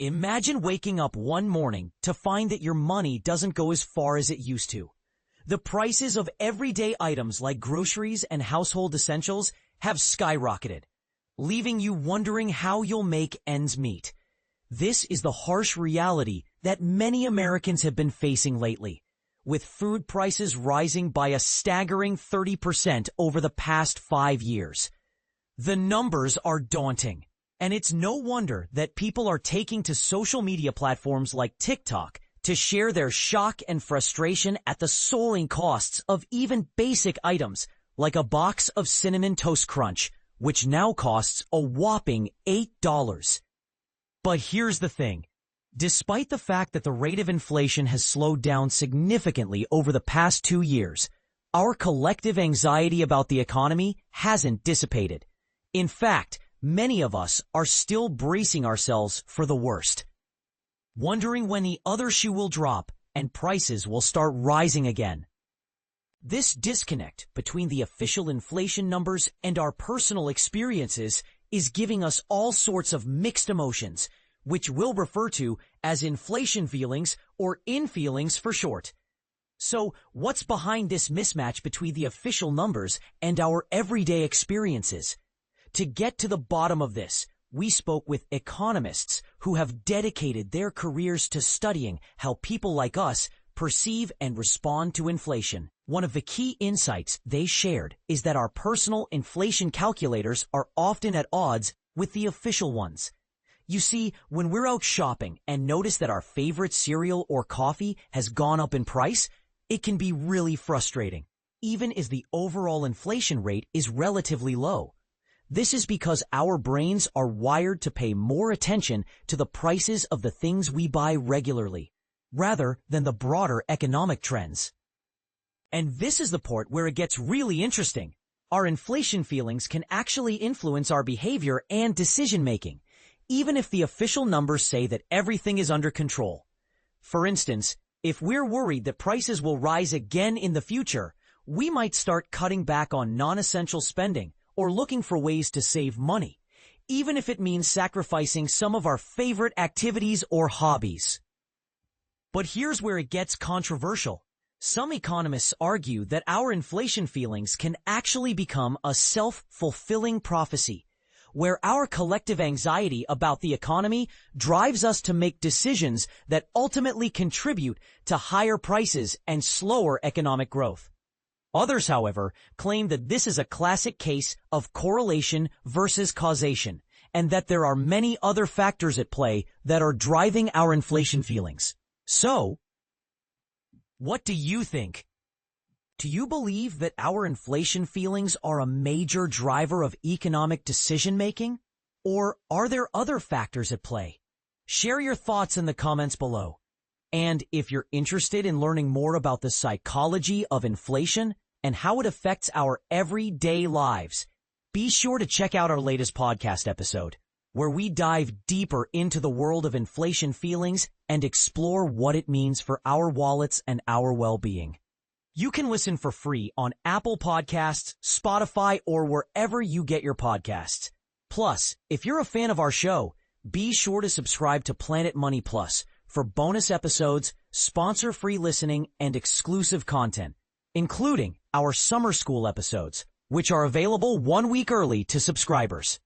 Imagine waking up one morning to find that your money doesn't go as far as it used to. The prices of everyday items like groceries and household essentials have skyrocketed, leaving you wondering how you'll make ends meet. This is the harsh reality that many Americans have been facing lately, with food prices rising by a staggering 30% over the past 5 years. The numbers are daunting. And it's no wonder that people are taking to social media platforms like TikTok to share their shock and frustration at the soaring costs of even basic items like a box of Cinnamon Toast Crunch, which now costs a whopping $8. But here's the thing. Despite the fact that the rate of inflation has slowed down significantly over the past 2 years, our collective anxiety about the economy hasn't dissipated. In fact, many of us are still bracing ourselves for the worst, wondering when the other shoe will drop and prices will start rising again. This disconnect between the official inflation numbers and our personal experiences is giving us all sorts of mixed emotions, which we'll refer to as inflation feelings or infeelings for short. So, what's behind this mismatch between the official numbers and our everyday experiences? To get to the bottom of this, we spoke with economists who have dedicated their careers to studying how people like us perceive and respond to inflation. One of the key insights they shared is that our personal inflation calculators are often at odds with the official ones. You see, when we're out shopping and notice that our favorite cereal or coffee has gone up in price, it can be really frustrating, even as the overall inflation rate is relatively low. This is because our brains are wired to pay more attention to the prices of the things we buy regularly, rather than the broader economic trends. And this is the part where it gets really interesting. Our inflation feelings can actually influence our behavior and decision-making, even if the official numbers say that everything is under control. For instance, if we're worried that prices will rise again in the future, we might start cutting back on non-essential spending or looking for ways to save money, even if it means sacrificing some of our favorite activities or hobbies. But here's where it gets controversial. Some economists argue that our inflation feelings can actually become a self-fulfilling prophecy, where our collective anxiety about the economy drives us to make decisions that ultimately contribute to higher prices and slower economic growth. Others, however, claim that this is a classic case of correlation versus causation, and that there are many other factors at play that are driving our inflation feelings. So, what do you think? Do you believe that our inflation feelings are a major driver of economic decision-making? Or are there other factors at play? Share your thoughts in the comments below. And if you're interested in learning more about the psychology of inflation and how it affects our everyday lives, be sure to check out our latest podcast episode, where we dive deeper into the world of inflation feelings and explore what it means for our wallets and our well-being. You can listen for free on Apple Podcasts, Spotify, or wherever you get your podcasts. Plus, if you're a fan of our show, be sure to subscribe to Planet Money Plus for bonus episodes, sponsor-free listening, and exclusive content, including our summer school episodes, which are available 1 week early to subscribers.